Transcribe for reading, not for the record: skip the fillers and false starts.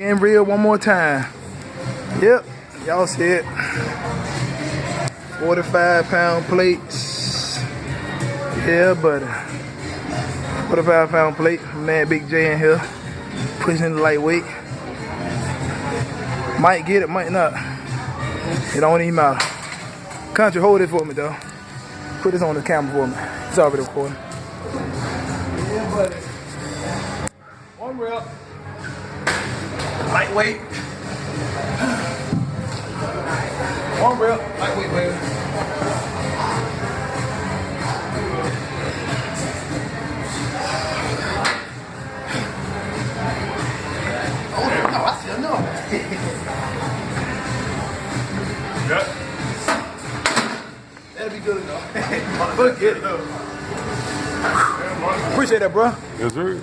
Getting real one more time. Yep, y'all see it. 45-pound plates. Yeah, buddy. 45-pound plate. Man, Big J in here. Pushing the lightweight. Might get it, might not. It don't even matter. Country, hold it for me, though. Put this on the camera for me. It's already recording. Yeah, buddy. One rep. Lightweight. One rep. Lightweight, baby. Oh, no, I still know. Yep. That'll be good enough. Look at it. Appreciate that, bro. Yes, sir.